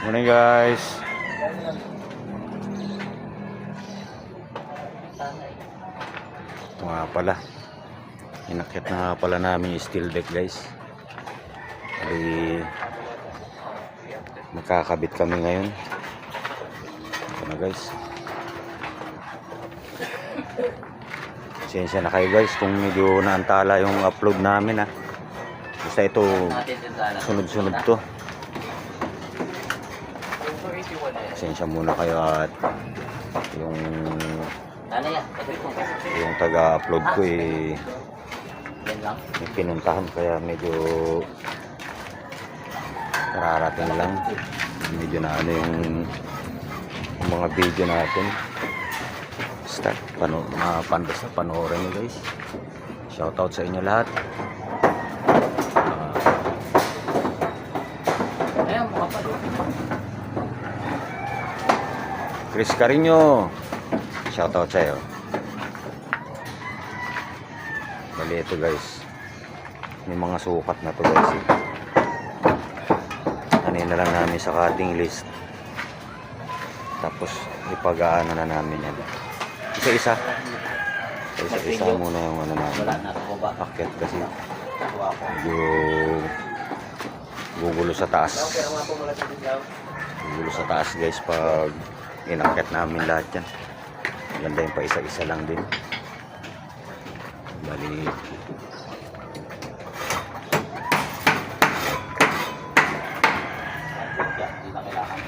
Morning guys. Ito nga pala. Inakit na nga pala namin yung steel deck guys. Jadi magkakabit kami ngayon. Ito na guys. Pasensya na kayo guys kung medyo naantala yung upload namin ha. Basta ito sunod-sunod to. Pasensya muna kayo at yung taga-upload ko may pinuntahan kaya medyo kararating lang. Medyo na ano yung mga video natin. Basta basta panoorin nyo guys. Shoutout sa inyo lahat. Chris Carino, shoutout sa'yo. Bali ito guys, may mga sukat na to guys kanina lang namin sa cutting list, tapos ipag-aano na namin yan isa-isa muna yung ano namin packet kasi medyo gugulo sa taas guys pag inakit namin lahat yan. Ganda yung pa isa-isa lang din. Bali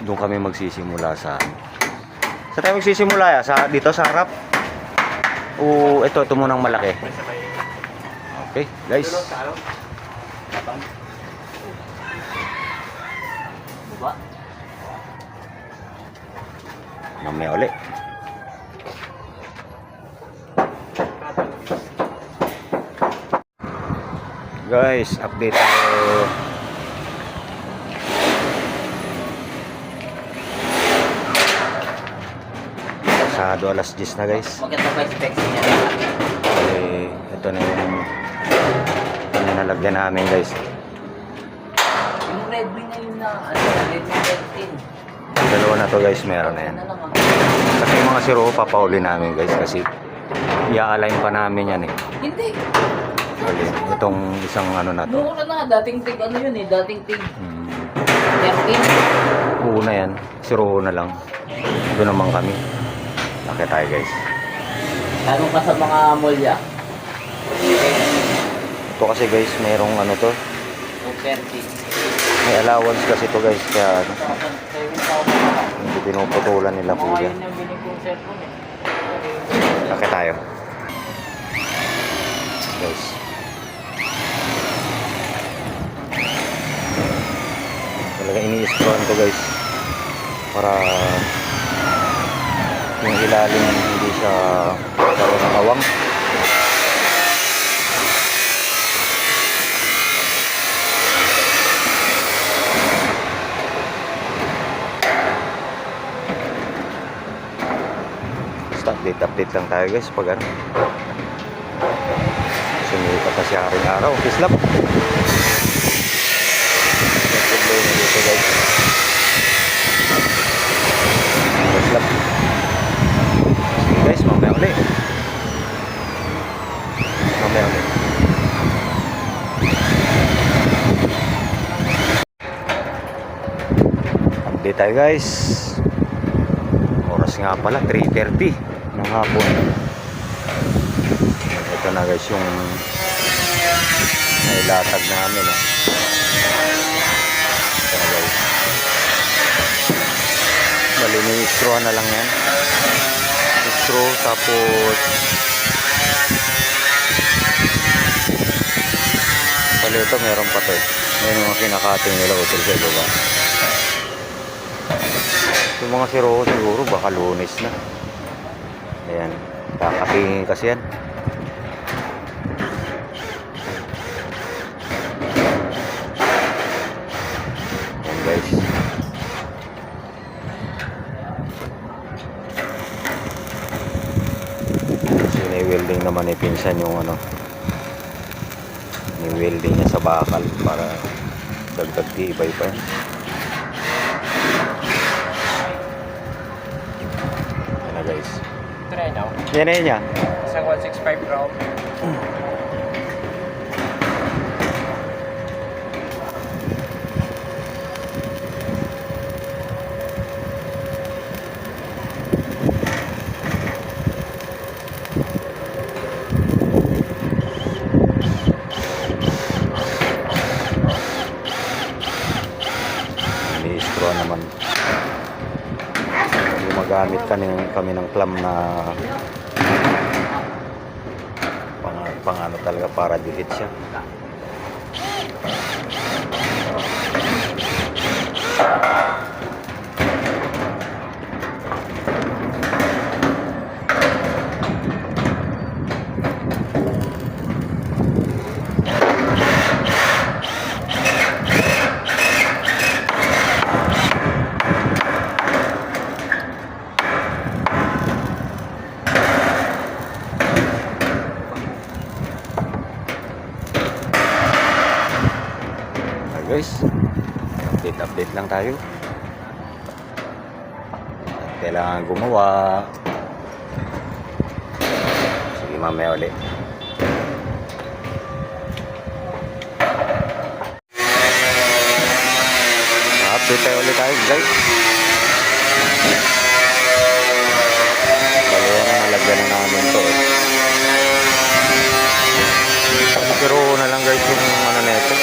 doon kami magsisimula sa tayo magsisimula ya? Dito sa harap o ito munang malaki. Okay guys, mamaya ulit. Guys, update tayo. Pasado alas 10 na guys. Maganda pa yung specs niya. Ito na yung nalagyan namin guys. Yung Redmi na yun na, Redmi 13. Dalawa na to guys, meron na yan. Kasi yung mga siro papauli namin guys kasi i-align pa namin yan Hindi. Bali, itong isang ano na to. Noon na, dating tig ano yun dating tig 13. Una yan, siro na lang. Doon naman kami. Nakita tayo guys. Tanong ka sa mga molya. Ito kasi guys, mayroong ano to. 230. May allowance kasi to guys, kaya hindi pinuputulan nila kuya. Nakita tayo. Guys. Talaga ini-scroll to guys. Para yung ilalim hindi siya karoon ng awang. Basta update lang tayo guys pag ano sumikat na siya araw-araw. Kislap problema dito guys. Kislap guys, mamaya ulit. Update tayo guys. Oras nga pala 3:30 ng hapon. Ito na guys yung nailatag namin ito na guys. Bali may straw na lang yan. Straw tapos bali ito meron pa to may mga kinakating nila utol sa baba. Yung mga siro siguro baka Lunes na. Ayan, kakatingin kasi yan. Ayan guys. Welding naman pinsan yung ano, may welding niya sa bakal para dagdag tibay pa yan. Yan na yun niya. Isang 165 round. Ini-straw naman. Gumagamit kami ng clam na pang ano talaga para dikit siya. Guys, update lang tayo. Kailangan gumawa. Sige, mamaya ulit. Update tayo ulit tayo guys. Bali yan, nalagyan na namin to eh. Pero na lang guys yung ano na ito.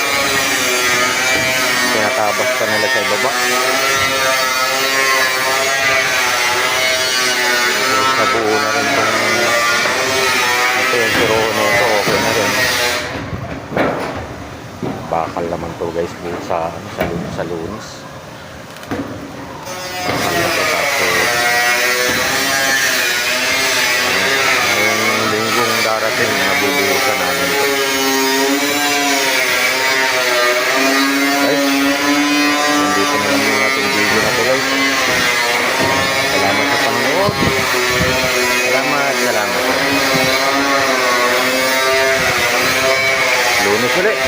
Tinatabas pa nila sa ibaba. Tapos nabuo na rin itong ito yung siro na ito. Okay na rin. Bakal naman to guys sa lunes. Bakal na to tapos ngayong linggong darating nabubuhusan namin ito. Guys, nandito na lang muna itong video na ito guys. Salamat sa panonood. Salamat. Lunes ulit.